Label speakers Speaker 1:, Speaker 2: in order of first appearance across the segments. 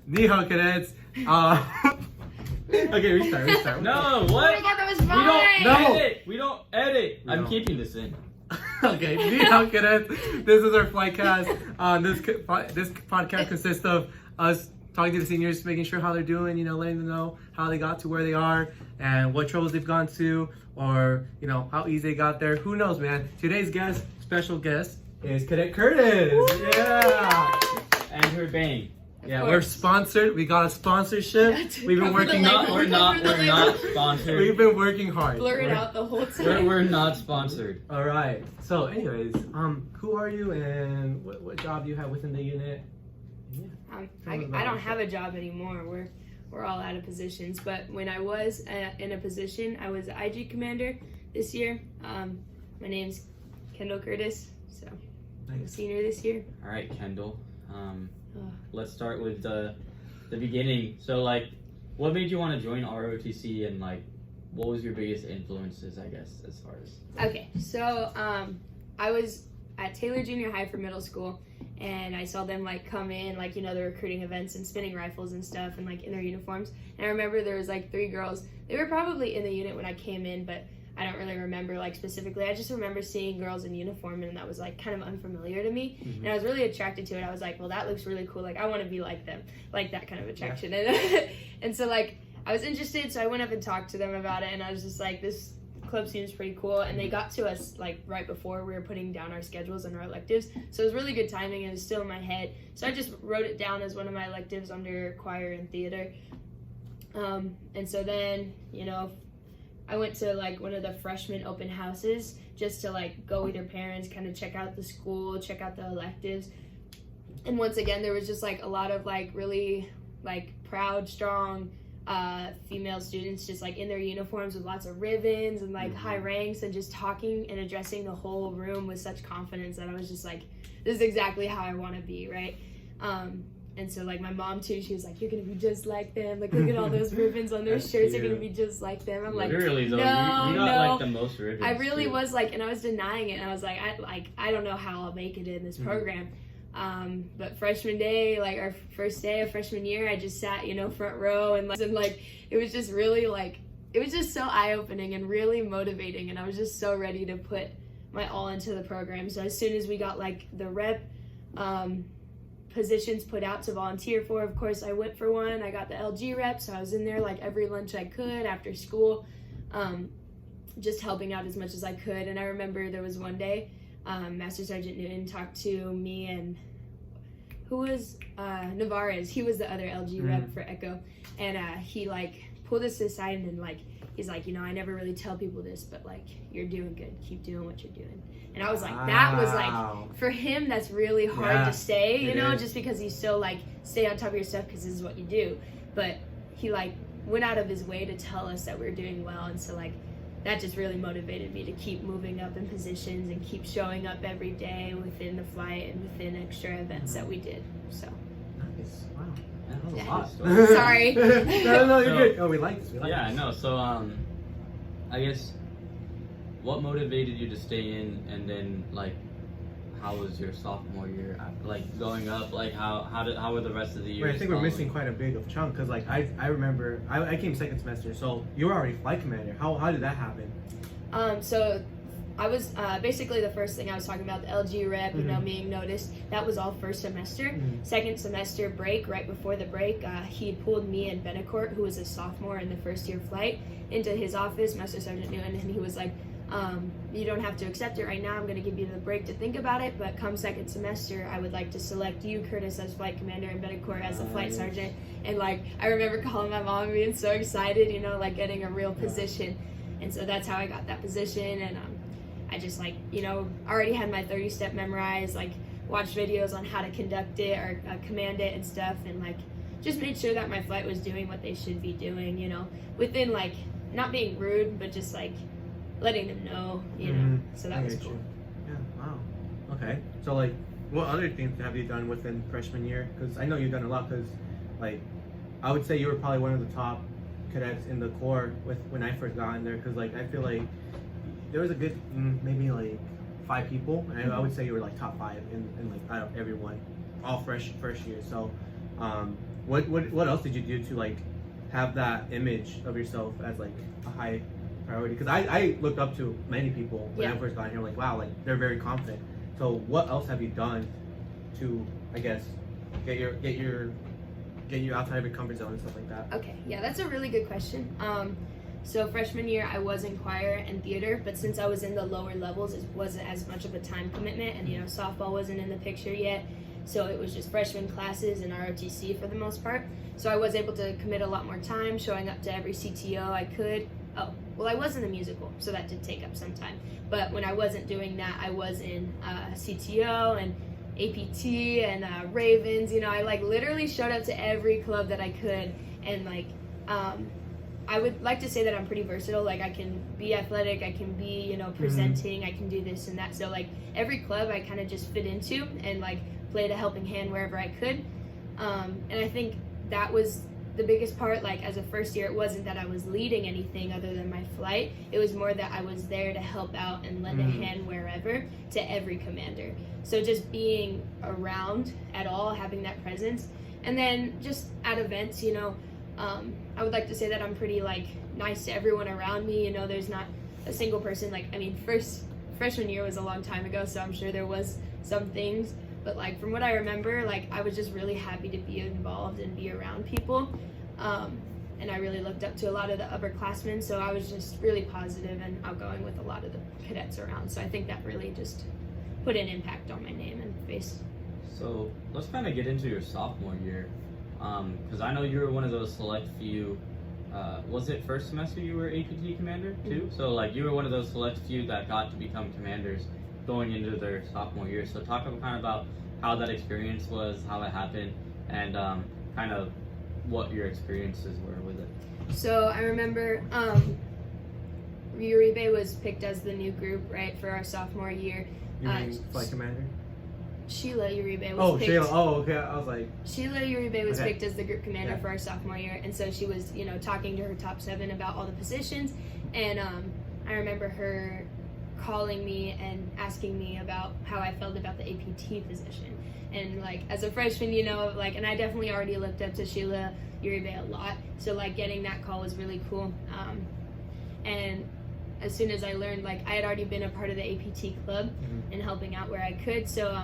Speaker 1: Ni hao, cadets. Okay, restart.
Speaker 2: No,
Speaker 3: Oh
Speaker 2: what?
Speaker 3: my god, that was
Speaker 2: We
Speaker 3: fine!
Speaker 2: don't
Speaker 1: No.
Speaker 2: edit. We don't edit.
Speaker 1: We
Speaker 2: I'm
Speaker 1: don't.
Speaker 2: keeping this in.
Speaker 1: Okay, ni hao, cadets. This is our flightcast. This podcast consists of us talking to the seniors, making sure how they're doing, letting them know how they got to where they are and what troubles they've gone to, or, how easy they got there. Who knows, man? Today's special guest, is Cadet Curtis.
Speaker 3: Woo!
Speaker 1: Yeah.
Speaker 2: And her bang.
Speaker 1: Yeah, we're sponsored. We got a sponsorship. We've been working.
Speaker 2: We're not sponsored.
Speaker 1: We've been working hard.
Speaker 3: Blur it out the whole time.
Speaker 2: We're not sponsored.
Speaker 1: All right. So, anyways, who are you and what job do you have within the unit? Yeah.
Speaker 3: I don't have a job anymore. We're all out of positions. But when I was in a position, I was the IG commander this year. My name's Kendall Curtis. So I'm a senior this year.
Speaker 2: All right, Kendall. Let's start with the beginning. So, what made you want to join ROTC, and what was your biggest influences, I guess, as far as?
Speaker 3: Okay, so I was at Taylor Junior High for middle school, and I saw them come in, the recruiting events and spinning rifles and stuff, and in their uniforms. And I remember there was 3 girls. They were probably in the unit when I came in, but I don't really remember specifically. I just remember seeing girls in uniform, and that was kind of unfamiliar to me. Mm-hmm. And I was really attracted to it. I was like, well, that looks really cool. I want to be like them, that kind of attraction. Yeah. And so I was interested, so I went up and talked to them about it, and I was just like, this club seems pretty cool. And they got to us right before we were putting down our schedules and our electives, so it was really good timing, and it was still in my head. So I just wrote it down as one of my electives under choir and theater. And so then, I went to one of the freshman open houses just to go with your parents, kind of check out the school, check out the electives. And once again, there was just a lot of really proud, strong female students just in their uniforms with lots of ribbons and high ranks, and just talking and addressing the whole room with such confidence that I was just this is exactly how I want to be, right? And so my mom too, she was like, you're gonna be just like them, look at all those ribbons on their shirts, you're gonna be just like them. I'm
Speaker 2: literally, though,
Speaker 3: no,
Speaker 2: you got the most ribbons.
Speaker 3: I really
Speaker 2: too.
Speaker 3: was and I was denying it, and I was I don't know how I'll make it in this program. But freshman day, our first day of freshman year, I just sat front row, and it was just really it was just so eye-opening and really motivating, and I was just so ready to put my all into the program. So as soon as we got the rep positions put out to volunteer for, of course I went for one. I got the LG rep, so I was in there every lunch I could after school, just helping out as much as I could. And I remember there was one day Master Sergeant Newton talked to me, and who was Navarez, he was the other LG rep for Echo, and he pulled us aside, and he's I never really tell people this, but you're doing good, keep doing what you're doing. And I was that was for him, that's really hard to say, just because he's so stay on top of your stuff because this is what you do. But he went out of his way to tell us that we were doing well, and so that just really motivated me to keep moving up in positions and keep showing up every day within the flight and within extra events that we did. So
Speaker 1: nice. Wow.
Speaker 2: That was a lot of stories.
Speaker 3: Sorry.
Speaker 1: no, you're good. Oh, we like this.
Speaker 2: I know. So, I guess, what motivated you to stay in, and then how was your sophomore year? Going up, how were the rest of the years?
Speaker 1: I think we're missing quite a big of chunk because I remember I came second semester, so you were already flight commander. How did that happen?
Speaker 3: So I was basically the first thing I was talking about, the LG rep, being noticed. That was all first semester. Second semester break, right before the break, he pulled me and Benacourt, who was a sophomore in the first year flight, into his office, Master Sergeant Newton, and he was like, you don't have to accept it right now. I'm going to give you the break to think about it, but come second semester, I would like to select you, Curtis, as flight commander, and Benacourt as a flight sergeant. And I remember calling my mom and being so excited, getting a real position. And so that's how I got that position. And I just already had my 30-step memorized, watched videos on how to conduct it or command it and stuff, and just made sure that my flight was doing what they should be doing, within not being rude, but just letting them know, so that was cool.
Speaker 1: Yeah, wow. Okay, so what other things have you done within freshman year? Because I know you've done a lot, because I would say you were probably one of the top cadets in the Corps when I first got in there, because I feel there was a good maybe 5 people, and I would say you were top 5 in out of everyone, all first year. So what else did you do to like have that image of yourself as like a high priority? Because I looked up to many people when I first got here, like wow, like they're very confident. So what else have you done to, I guess, get you outside of your comfort zone and stuff like that?
Speaker 3: Okay, yeah, that's a really good question. So freshman year, I was in choir and theater, but since I was in the lower levels, it wasn't as much of a time commitment, and softball wasn't in the picture yet, so it was just freshman classes and ROTC for the most part. So I was able to commit a lot more time, showing up to every CTO I could. Oh, well, I was in the musical, so that did take up some time. But when I wasn't doing that, I was in CTO and APT and Ravens. I like literally showed up to every club that I could, and like I would like to say that I'm pretty versatile. Like I can be athletic, I can be presenting, I can do this and that. So like every club I kind of just fit into and like played a helping hand wherever I could. And I think that was the biggest part. Like as a first year, it wasn't that I was leading anything other than my flight. It was more that I was there to help out and lend a hand wherever to every commander. So just being around at all, having that presence. And then just at events, I would like to say that I'm pretty like nice to everyone around me. There's not a single person like, freshman year was a long time ago, so I'm sure there was some things, but like from what I remember, like I was just really happy to be involved and be around people. And I really looked up to a lot of the upperclassmen, so I was just really positive and outgoing with a lot of the cadets around. So I think that really just put an impact on my name and face.
Speaker 2: So let's kind of get into your sophomore year. Because I know you were one of those select few, was it first semester you were APT commander too?
Speaker 3: Mm-hmm.
Speaker 2: So like you were one of those select few that got to become commanders going into their sophomore year. So talk about how that experience was, how it happened, and kind of what your experiences were with it.
Speaker 3: So I remember Uribe was picked as the new group, right, for our sophomore year.
Speaker 1: You mean flight commander?
Speaker 3: Sheila Uribe was picked.
Speaker 1: Sheila. Oh, okay. I was like...
Speaker 3: Sheila Uribe was picked as the group commander for our sophomore year, and so she was, talking to her top 7 about all the positions, and I remember her calling me and asking me about how I felt about the APT position. And like as a freshman, and I definitely already looked up to Sheila Uribe a lot, so like getting that call was really cool. And as soon as I learned, like I had already been a part of the APT club and helping out where I could, so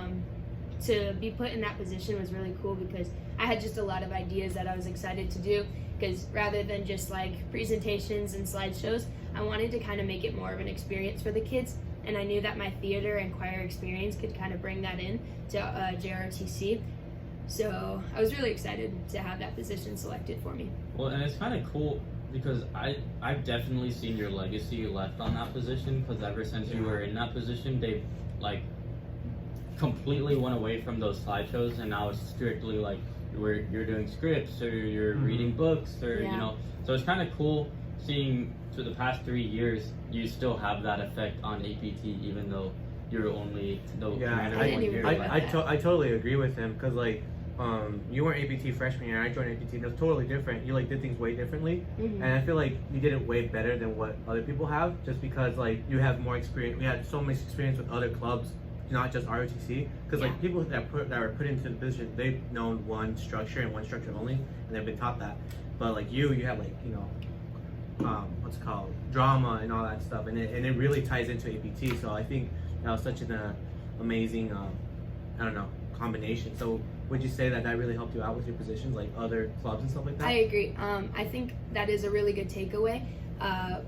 Speaker 3: to be put in that position was really cool because I had just a lot of ideas that I was excited to do, because rather than just like presentations and slideshows, I wanted to kind of make it more of an experience for the kids, and I knew that my theater and choir experience could kind of bring that in to JROTC. So I was really excited to have that position selected for me.
Speaker 2: Well, and it's kind of cool because I've definitely seen your legacy left on that position, because ever since you were in that position, they've like completely went away from those slideshows, and now it's strictly like you're doing scripts or you're reading books or so it's kind of cool seeing to the past 3 years you still have that effect on APT, even though you're only the commander 1 year.
Speaker 1: I totally agree with him, because like you weren't APT freshman year, I joined APT, and it was totally different. You like did things way differently, and I feel like you did it way better than what other people have, just because like you have more experience. We had so much experience with other clubs, not just ROTC, because like people that were put into the position, they've known one structure and one structure only, and they've been taught that. But like you have like what's it called, drama and all that stuff, and it really ties into APT. So I think that was such an amazing combination. So would you say that really helped you out with your positions, like other clubs and stuff like that?
Speaker 3: I agree. I think that is a really good takeaway.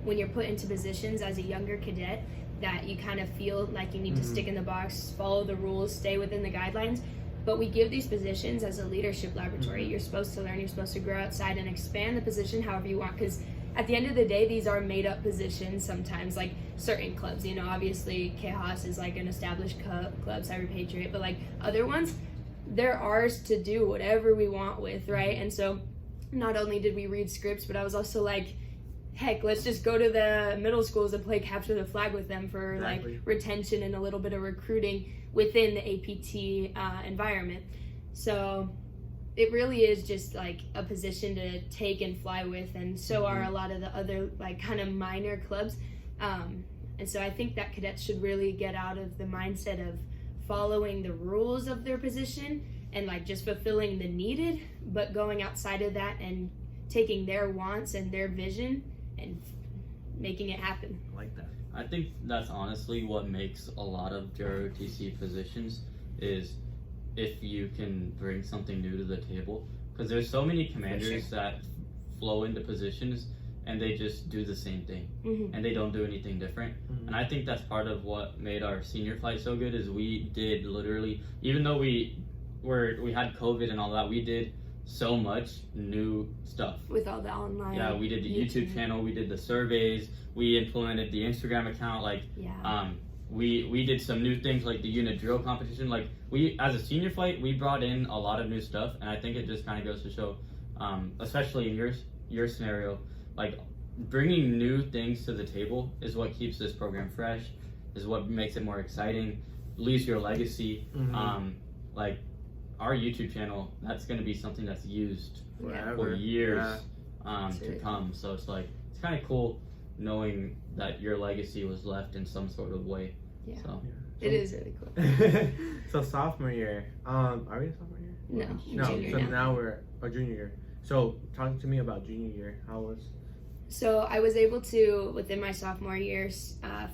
Speaker 3: When you're put into positions as a younger cadet, that you kind of feel like you need to stick in the box, follow the rules, stay within the guidelines. But we give these positions as a leadership laboratory. You're supposed to learn, you're supposed to grow outside and expand the position however you want, because at the end of the day, these are made up positions sometimes, like certain clubs, obviously Kejas is like an established club, Cyber Patriot, but like other ones, they're ours to do whatever we want with, right? And so not only did we read scripts, but I was also like, heck, let's just go to the middle schools and play capture the flag with them for like retention and a little bit of recruiting within the APT environment. So it really is just like a position to take and fly with, and so are a lot of the other like kind of minor clubs. And so I think that cadets should really get out of the mindset of following the rules of their position and like just fulfilling the needed, but going outside of that and taking their wants and their vision and making it happen.
Speaker 1: I like that.
Speaker 2: I think that's honestly what makes a lot of JROTC positions is if you can bring something new to the table. Because there's so many commanders that flow into positions and they just do the same thing and they don't do anything different. And I think that's part of what made our senior flight so good is we did literally, even though we had COVID and all that, we did so much new stuff.
Speaker 3: With all the online.
Speaker 2: Yeah, we did the YouTube channel, we did the surveys, we implemented the Instagram account, like we did some new things like the unit drill competition. Like we, as a senior flight, we brought in a lot of new stuff, and I think it just kind of goes to show, especially in your scenario, like bringing new things to the table is what keeps this program fresh, is what makes it more exciting, leaves your legacy. Like our YouTube channel, that's going to be something that's used for years to come. So it's like, it's kind of cool knowing that your legacy was left in some sort of way. So
Speaker 3: it is really cool.
Speaker 1: So sophomore year, are we in sophomore year?
Speaker 3: No,
Speaker 1: So
Speaker 3: junior
Speaker 1: now we're a junior year. So talk to me about junior year. How was?
Speaker 3: So I was able to, within my sophomore year,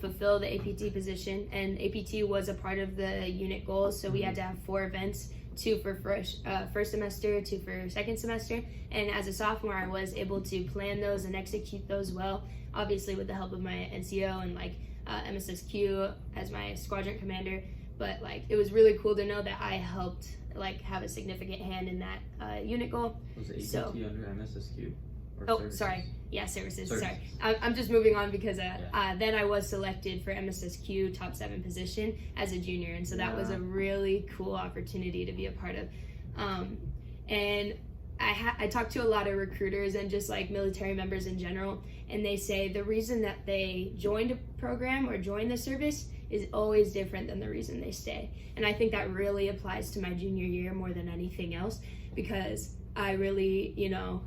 Speaker 3: fulfill the APT position, and APT was a part of the unit goals. So we had to have 4 events, 2 for first semester, 2 for second semester. And as a sophomore, I was able to plan those and execute those well, obviously with the help of my NCO and like MSSQ as my squadron commander. But like, it was really cool to know that I helped like have a significant hand in that unit goal.
Speaker 2: Was APT
Speaker 3: So,
Speaker 2: under MSSQ?
Speaker 3: services? Sorry. Yeah, services. Sorry. I'm just moving on because then I was selected for MSSQ top 7 position as a junior. And so that was a really cool opportunity to be a part of. And I talked to a lot of recruiters and just like military members in general, and they say the reason that they joined a program or joined the service is always different than the reason they stay. And I think that really applies to my junior year more than anything else, because I really,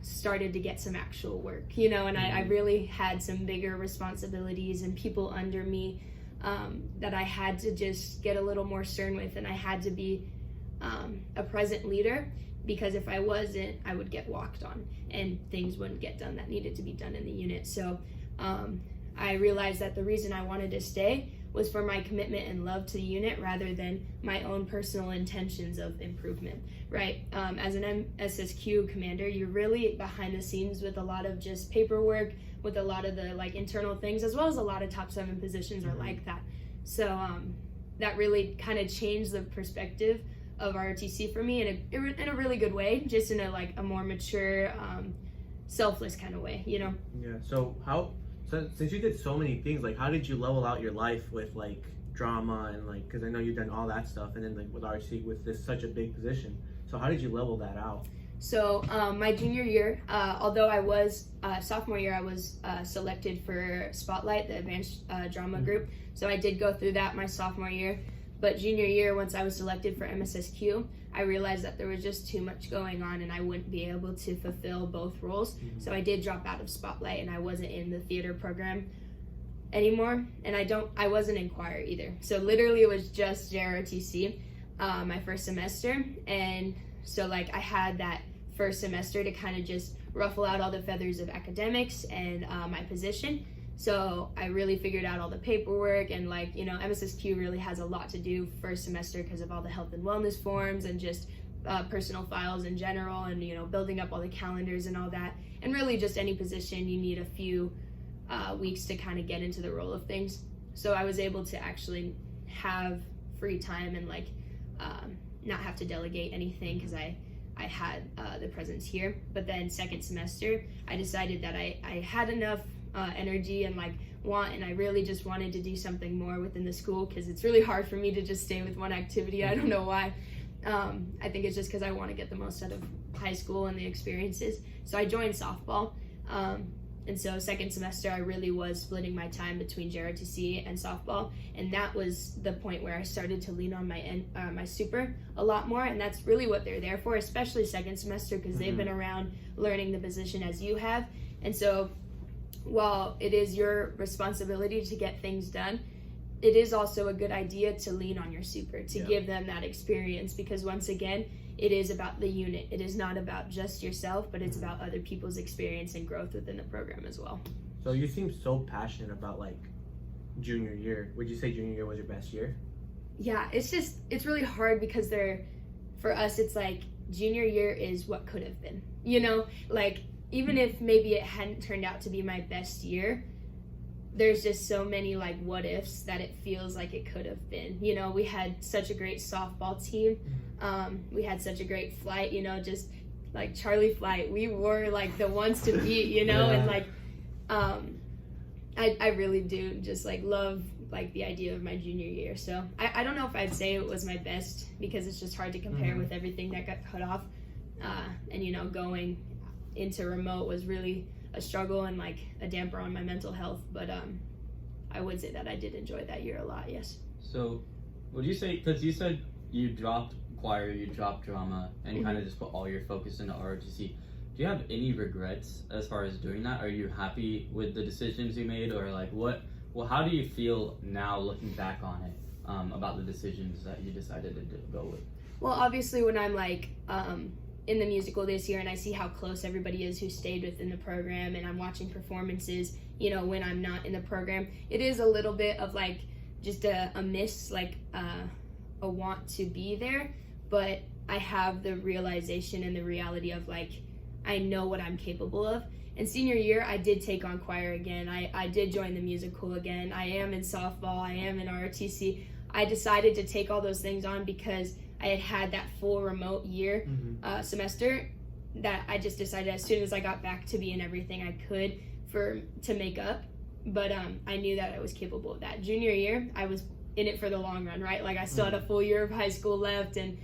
Speaker 3: started to get some actual work, and I really had some bigger responsibilities and people under me that I had to just get a little more stern with, and I had to be a present leader, because if I wasn't, I would get walked on and things wouldn't get done that needed to be done in the unit. So I realized that the reason I wanted to stay was for my commitment and love to the unit rather than my own personal intentions of improvement, right? As an MSSQ commander, you're really behind the scenes with a lot of just paperwork, with a lot of the like internal things, as well as a lot of top 7 positions are like that. So that really kind of changed the perspective of ROTC for me in a really good way, just in a more mature, selfless kind of way,
Speaker 1: Yeah. So since you did so many things, like how did you level out your life with like drama and like, because I know you've done all that stuff, and then like with RC with this such a big position. So how did you level that out?
Speaker 3: So my junior year, although I was sophomore year, I was selected for Spotlight, the advanced drama group. So I did go through that my sophomore year. But junior year, once I was selected for MSSQ, I realized that there was just too much going on and I wouldn't be able to fulfill both roles. So I did drop out of Spotlight, and I wasn't in the theater program anymore. And I wasn't in choir either. So literally it was just JROTC my first semester. And so like I had that first semester to kind of just ruffle out all the feathers of academics and my position. So I really figured out all the paperwork, and like, MSSQ really has a lot to do first semester because of all the health and wellness forms and just personal files in general, and, building up all the calendars and all that. And really just any position, you need a few weeks to kind of get into the role of things. So I was able to actually have free time and like not have to delegate anything because I had the presence here. But then second semester, I decided that I had enough energy and like and I really just wanted to do something more within the school, because it's really hard for me to just stay with one activity. I don't know why. I think it's just because I want to get the most out of high school and the experiences. So I joined softball, and so second semester I really was splitting my time between JROTC and softball, and that was the point where I started to lean on my super a lot more, and that's really what they're there for, especially second semester, because they've been around learning the position as you have. And so while it is your responsibility to get things done, it is also a good idea to lean on your super, to
Speaker 1: Yeah.
Speaker 3: give them that experience, because once again, it is about the unit. It is not about just yourself, but it's about other people's experience and growth within the program as well.
Speaker 1: So you seem so passionate about like junior year. Would you say junior year was your best year?
Speaker 3: Yeah, it's really hard because for us, it's like junior year is what could have been, you know, like even if maybe it hadn't turned out to be my best year, there's just so many like what ifs that it feels like it could have been. You know, we had such a great softball team. We had such a great flight, you know, just like Charlie Flight. We were like the ones to beat, you know,
Speaker 1: Yeah.
Speaker 3: and like I really do just like love like the idea of my junior year. So I don't know if I'd say it was my best, because it's just hard to compare with everything that got cut off. And you know, going into remote was really a struggle and like a damper on my mental health, but I would say that I did enjoy that year a lot. Yes.
Speaker 2: So would you say, because you said you dropped choir, you dropped drama, and you kind of just put all your focus into ROTC, do you have any regrets as far as doing that? Are you happy with the decisions you made, or like how do you feel now looking back on it, about the decisions that you decided to go with?
Speaker 3: Well, obviously when I'm like in the musical this year and I see how close everybody is who stayed within the program, and I'm watching performances, you know, when I'm not in the program, it is a little bit of like just a miss, like a want to be there, but I have the realization and the reality of like, I know what I'm capable of. And senior year, I did take on choir again. I did join the musical again. I am in softball. I am in ROTC. I decided to take all those things on because I had that full remote year semester that I just decided as soon as I got back to be in everything I could to make up. But I knew that I was capable of that. Junior year, I was in it for the long run, right? Like I still had a full year of high school left, and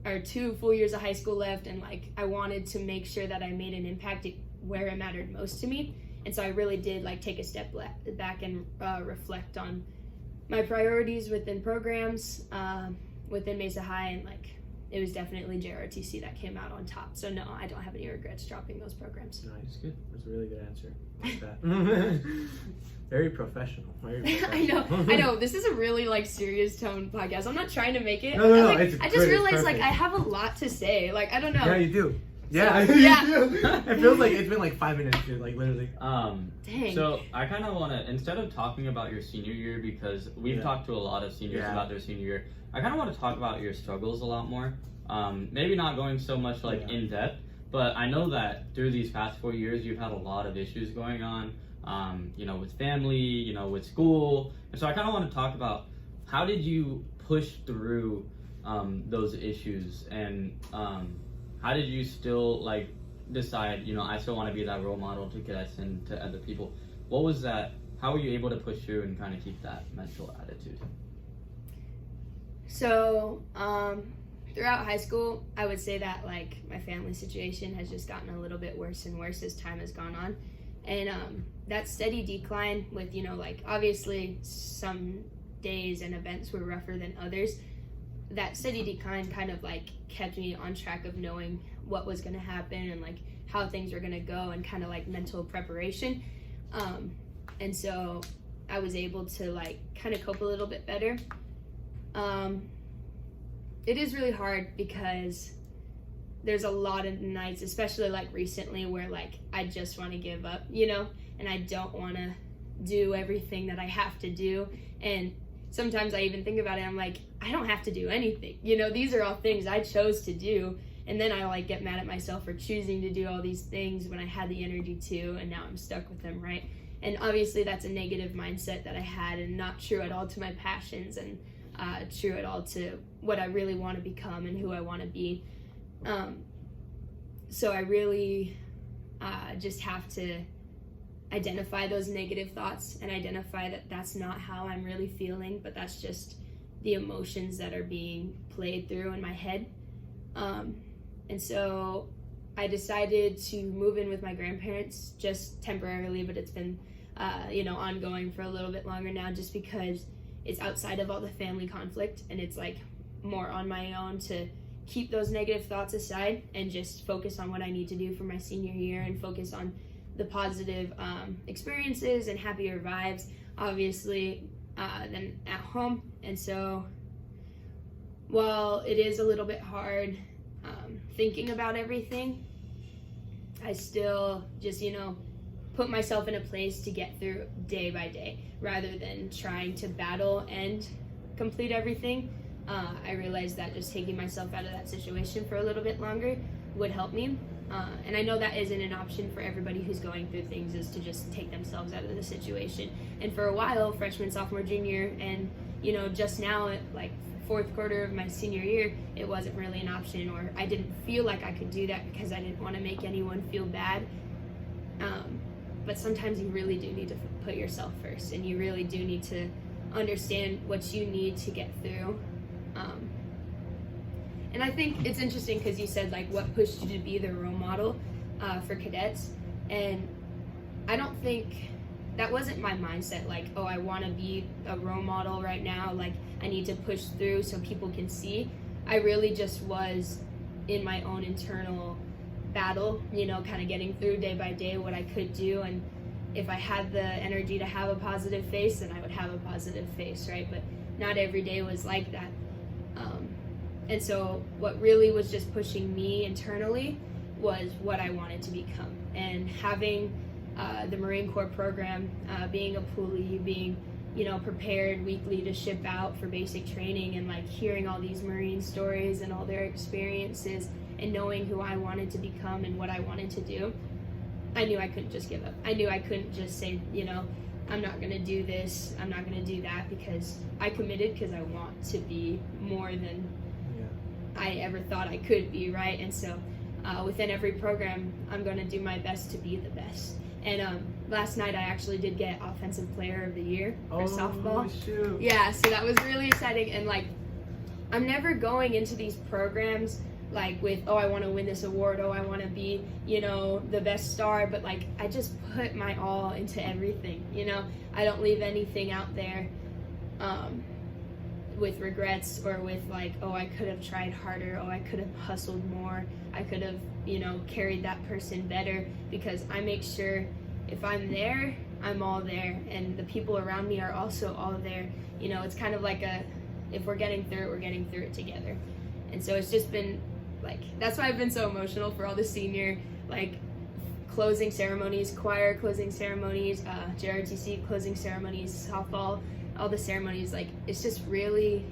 Speaker 3: or 2 full years of high school left, and like I wanted to make sure that I made an impact where it mattered most to me. And so I really did like take a step back and reflect on my priorities within programs within Mesa High, and like it was definitely JROTC that came out on top. So no, I don't have any regrets dropping those programs.
Speaker 1: Nice, good. That's a really good answer. Like that. Very professional. Very professional.
Speaker 3: I know. This is a really like serious tone podcast. I'm not trying to make it.
Speaker 1: No,
Speaker 3: like,
Speaker 1: it's
Speaker 3: I just
Speaker 1: good,
Speaker 3: realized
Speaker 1: it's
Speaker 3: like
Speaker 1: perfect.
Speaker 3: I have a lot to say. Like I don't know.
Speaker 1: Yeah, you do. Yeah,
Speaker 3: So, yeah.
Speaker 1: you do. It feels like it's been like 5 minutes, dude. Like literally.
Speaker 3: Dang.
Speaker 2: So I kind of want to, instead of talking about your senior year, because we've talked to a lot of seniors about their senior year, I kind of want to talk about your struggles a lot more. Maybe not going so much like in depth, but I know that through these past 4 years, you've had a lot of issues going on, you know, with family, you know, with school. And so I kind of want to talk about how did you push through those issues, and how did you still like decide, you know, I still want to be that role model to cadets and to other people? What was that? How were you able to push through and kind of keep that mental attitude?
Speaker 3: So, throughout high school, I would say that like my family situation has just gotten a little bit worse and worse as time has gone on. And that steady decline with, you know, like obviously some days and events were rougher than others. That steady decline kind of like kept me on track of knowing what was going to happen and like how things were going to go, and kind of like mental preparation. And so I was able to like kind of cope a little bit better. It is really hard because there's a lot of nights, especially like recently, where like I just want to give up, you know, and I don't want to do everything that I have to do. And sometimes I even think about it, I'm like, I don't have to do anything, you know, these are all things I chose to do. And then I like get mad at myself for choosing to do all these things when I had the energy to, and now I'm stuck with them, right? And obviously that's a negative mindset that I had, and not true at all to my passions, and true at all to what I really want to become and who I want to be. So I really just have to identify those negative thoughts and identify that that's not how I'm really feeling, but that's just the emotions that are being played through in my head. And so I decided to move in with my grandparents just temporarily, but it's been you know, ongoing for a little bit longer now, just because it's outside of all the family conflict, and it's like more on my own to keep those negative thoughts aside and just focus on what I need to do for my senior year, and focus on the positive experiences and happier vibes. Obviously, than at home. And so while it is a little bit hard thinking about everything, I still just, put myself in a place to get through day by day rather than trying to battle and complete everything. I realized that just taking myself out of that situation for a little bit longer would help me. And I know that isn't an option for everybody who's going through things, is to just take themselves out of the situation. And for a while, freshman, sophomore, junior, and just now, like fourth quarter of my senior year, it wasn't really an option, or I didn't feel like I could do that because I didn't want to make anyone feel bad. But sometimes you really do need to put yourself first, and you really do need to understand what you need to get through. And I think it's interesting because you said, like, what pushed you to be the role model for cadets. And I don't think that wasn't my mindset, like, oh, I want to be a role model right now, like I need to push through so people can see. I really just was in my own internal battle, kind of getting through day by day what I could do. And if I had the energy to have a positive face, then I would have a positive face, right? But not every day was like that. And so what really was just pushing me internally was what I wanted to become. And having the Marine Corps program, being a poolee, being prepared weekly to ship out for basic training, and like hearing all these Marine stories and all their experiences, and knowing who I wanted to become and what I wanted to do, I knew I couldn't just give up. I knew I couldn't just say, I'm not going to do this, I'm not going to do that, because I committed because I want to be more than I ever thought I could be, right? And so within every program, I'm going to do my best to be the best. And last night I actually did get Offensive Player of the Year for softball.
Speaker 1: Shoot.
Speaker 3: Yeah, so that was really exciting. And like, I'm never going into these programs like with, oh, I want to win this award, oh, I want to be, the best star, but like, I just put my all into everything, I don't leave anything out there with regrets, or with like, oh, I could have tried harder, oh, I could have hustled more, I could have, carried that person better, because I make sure if I'm there, I'm all there, and the people around me are also all there. It's kind of like if we're getting through it, we're getting through it together. And so it's just been like, that's why I've been so emotional for all the senior, like, closing ceremonies, choir closing ceremonies, JRTC closing ceremonies, softball, all the ceremonies. Like, it's just really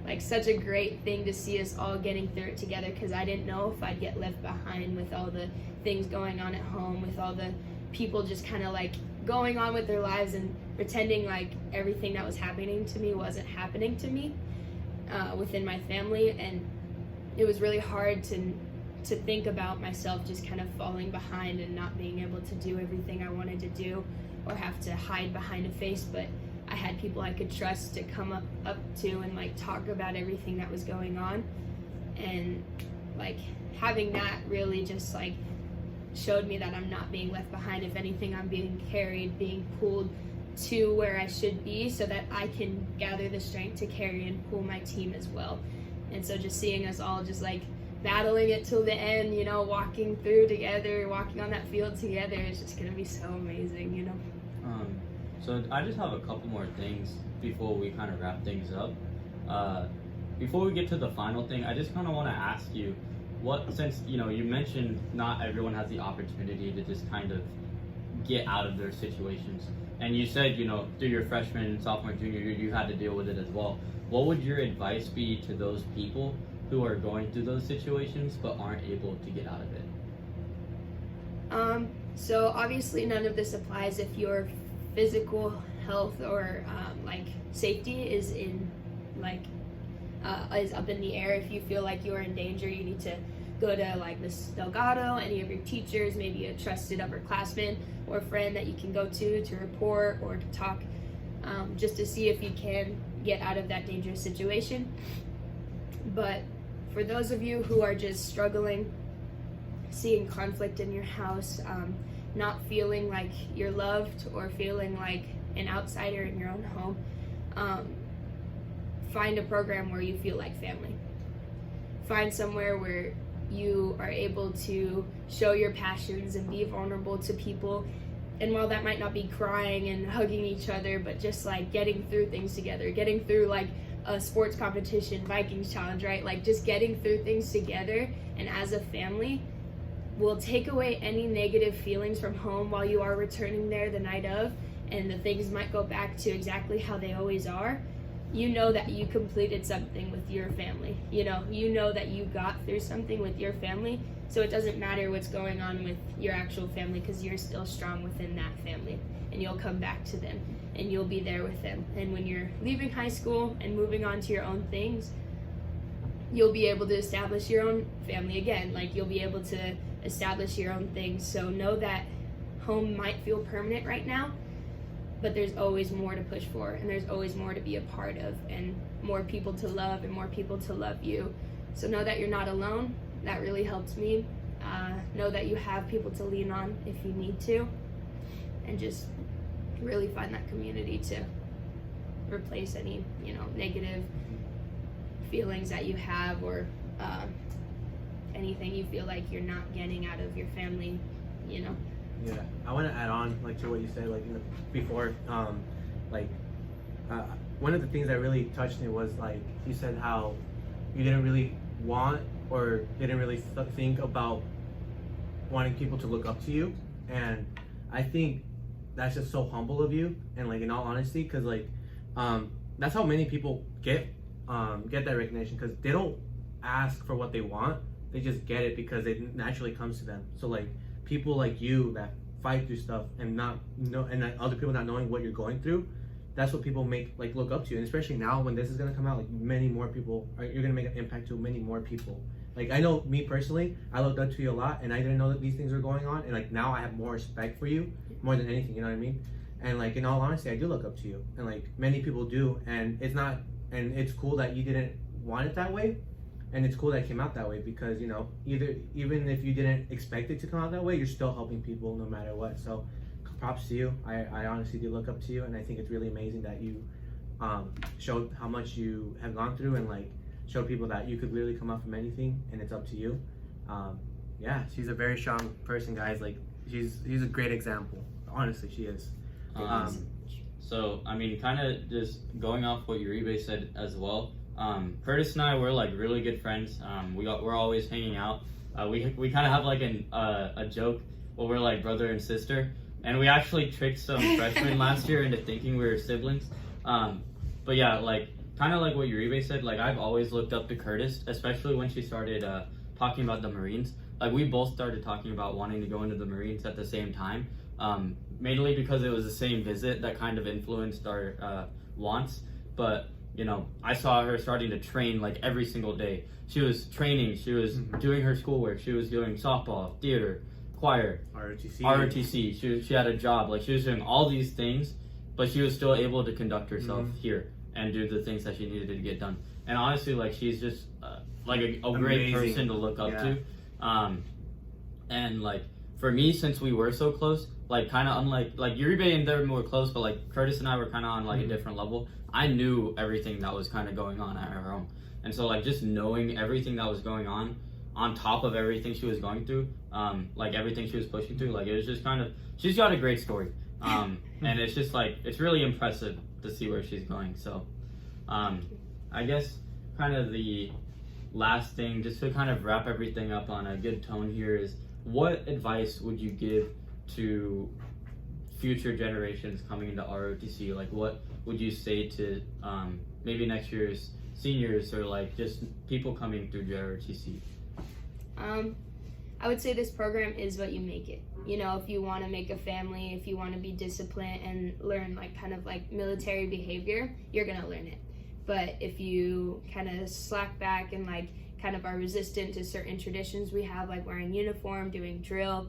Speaker 3: like such a great thing to see us all getting through it together, because I didn't know if I'd get left behind with all the things going on at home, with all the people just kind of like going on with their lives and pretending like everything that was happening to me wasn't happening to me within my family. And it was really hard to think about myself just kind of falling behind and not being able to do everything I wanted to do, or have to hide behind a face. But I had people I could trust to come up to and like talk about everything that was going on. And like having that really just like showed me that I'm not being left behind. If anything, I'm being carried, being pulled to where I should be, so that I can gather the strength to carry and pull my team as well. And so just seeing us all just like battling it till the end, walking through together, walking on that field together, is just gonna be so amazing,
Speaker 2: So I just have a couple more things before we kind of wrap things up. Before we get to the final thing, I just kind of want to ask you, since you mentioned not everyone has the opportunity to just kind of get out of their situations, and you said through your freshman, sophomore, junior year you had to deal with it as well. What would your advice be to those people who are going through those situations but aren't able to get out of it?
Speaker 3: So obviously none of this applies if your physical health or like safety is is up in the air. If you feel like you're in danger, you need to go to like Miss Delgado, any of your teachers, maybe a trusted upperclassman or friend that you can go to report or to talk, just to see if you can get out of that dangerous situation. But for those of you who are just struggling, seeing conflict in your house, not feeling like you're loved, or feeling like an outsider in your own home, find a program where you feel like family. Find somewhere where you are able to show your passions and be vulnerable to people, And while that might not be crying and hugging each other, but just like getting through things together, getting through like a sports competition, Vikings challenge, right? Like just getting through things together and as a family will take away any negative feelings from home while you are returning there the night of, and the things might go back to exactly how they always are. You know that you completed something with your family. You know that you got through something with your family. So it doesn't matter what's going on with your actual family, because you're still strong within that family, and you'll come back to them and you'll be there with them. And when you're leaving high school and moving on to your own things, you'll be able to establish your own family again. Like you'll be able to establish your own things. So know that home might feel permanent right now, but there's always more to push for, and there's always more to be a part of, and more people to love, and more people to love you. So know that you're not alone. That really helps me. Know that you have people to lean on if you need to, and just really find that community to replace any, negative feelings that you have, or anything you feel like you're not getting out of your family,
Speaker 1: Yeah, I want to add on to what you said before. One of the things that really touched me was you said how you didn't really want or didn't really think about wanting people to look up to you, and I think that's just so humble of you, and in all honesty, because that's how many people get that recognition, because they don't ask for what they want, they just get it because it naturally comes to them. So people like you that fight through stuff and other people not knowing what you're going through, that's what people make look up to you. And especially now when this is gonna come out, many more people you're gonna make an impact to many more people. I know me personally, I looked up to you a lot, and I didn't know that these things were going on, and now I have more respect for you more than anything, you know what I mean? And in all honesty, I do look up to you, and many people do, and it's cool that you didn't want it that way. And it's cool that it came out that way, because even if you didn't expect it to come out that way, you're still helping people no matter what. So props to you. I honestly do look up to you, and I think it's really amazing that you showed how much you have gone through, and showed people that you could literally come up from anything, and it's up to you. Yeah, she's a very strong person, guys. She's a great example. Honestly, she is.
Speaker 2: So I mean, kind of just going off what Uribe said as well. Curtis and I, we're really good friends. We're always hanging out. We kind of have a joke where we're brother and sister, and we actually tricked some freshmen last year into thinking we were siblings. But yeah, kind of like what Uribe said, I've always looked up to Curtis, especially when she started talking about the Marines. We both started talking about wanting to go into the Marines at the same time, mainly because it was the same visit that kind of influenced our wants. But I saw her starting to train every single day. She was training, she was doing her schoolwork, she was doing softball, theater, choir, ROTC. She had a job. She was doing all these things, but she was still able to conduct herself here and do the things that she needed to get done. And honestly, she's just a great person to look up to. And for me, since we were so close, kind of unlike Uribe and them were close, but Curtis and I were kind of on a different level. I knew everything that was kind of going on at her home, and so just knowing everything that was going on top of everything she was going through, everything she was pushing through, it was just kind of, she's got a great story, and it's just it's really impressive to see where she's going. So I guess kind of the last thing, just to kind of wrap everything up on a good tone here, is what advice would you give to future generations coming into ROTC? What would you say to maybe next year's seniors, or just people coming through ROTC?
Speaker 3: I would say this program is what you make it. If you want to make a family, if you want to be disciplined and learn kind of military behavior, you're gonna learn it. But if you kind of slack back and kind of are resistant to certain traditions we have, wearing uniform, doing drill,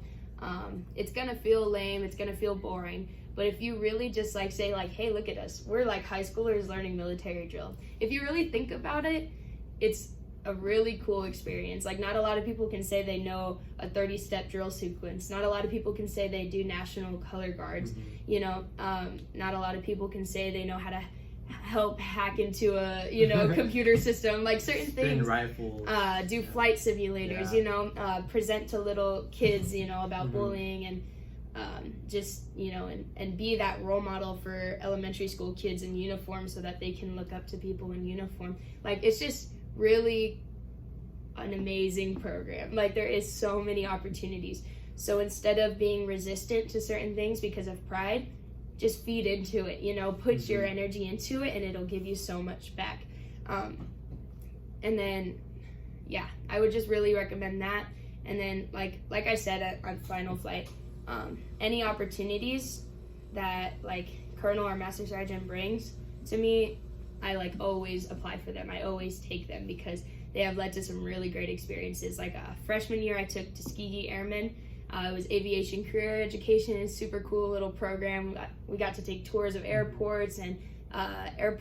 Speaker 3: it's gonna feel lame, it's gonna feel boring. But if you really just say hey, look at us, we're high schoolers learning military drill. If you really think about it, it's a really cool experience. Not a lot of people can say they know a 30-step drill sequence. Not a lot of people can say they do national color guards. Not a lot of people can say they know how to help hack into a computer system, certain things.
Speaker 1: Rifles.
Speaker 3: Do flight simulators. Present to little kids about bullying, and just, and be that role model for elementary school kids in uniform so that they can look up to people in uniform. Like, it's just really an amazing program. Like, there is so many opportunities. So instead of being resistant to certain things because of pride, just feed into it, put your energy into it, and it'll give you so much back. And then, yeah, I would just really recommend that. And then, like I said on Final Flight, any opportunities that Colonel or Master Sergeant brings to me, I always apply for them. I always take them because they have led to some really great experiences. Freshman year, I took Tuskegee Airmen. It was aviation career education. It's super cool little program. We got to take tours of airports and Air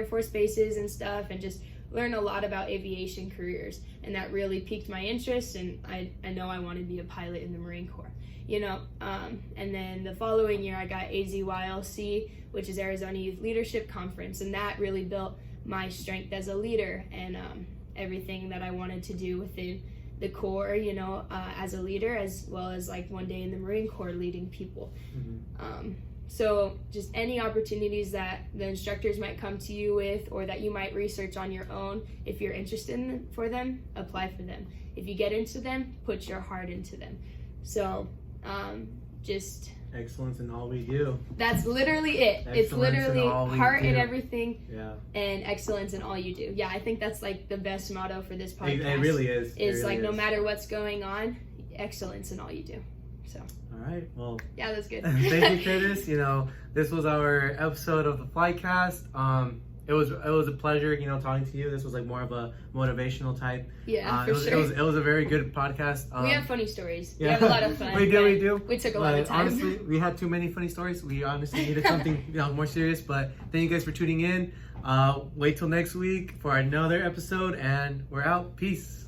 Speaker 3: Force bases and stuff, and just learn a lot about aviation careers. And that really piqued my interest, and I know I want to be a pilot in the Marine Corps. And then the following year I got AZYLC, which is Arizona Youth Leadership Conference, and that really built my strength as a leader and everything that I wanted to do within the Corps, as a leader, as well as one day in the Marine Corps leading people. So just any opportunities that the instructors might come to you with, or that you might research on your own, if you're interested for them, apply for them. If you get into them, put your heart into them. So just
Speaker 1: excellence in all we do.
Speaker 3: That's literally it.
Speaker 1: Excellence
Speaker 3: it's literally heart in everything, and excellence in all you do. Yeah, I think that's the best motto for this podcast.
Speaker 1: It really is.
Speaker 3: It's really no matter what's going on, excellence in all you do. So.
Speaker 1: All right. Well.
Speaker 3: Yeah, that's good.
Speaker 1: Thank you, Curtis. This was our episode of the Flightcast. It was a pleasure, talking to you. This was more of a motivational type.
Speaker 3: Yeah, for sure.
Speaker 1: It was a very good podcast.
Speaker 3: We have funny stories. Yeah. We have a lot of fun.
Speaker 1: we do.
Speaker 3: We took a lot of time.
Speaker 1: Honestly, we had too many funny stories. We honestly needed something more serious. But thank you guys for tuning in. Wait till next week for another episode, and we're out. Peace.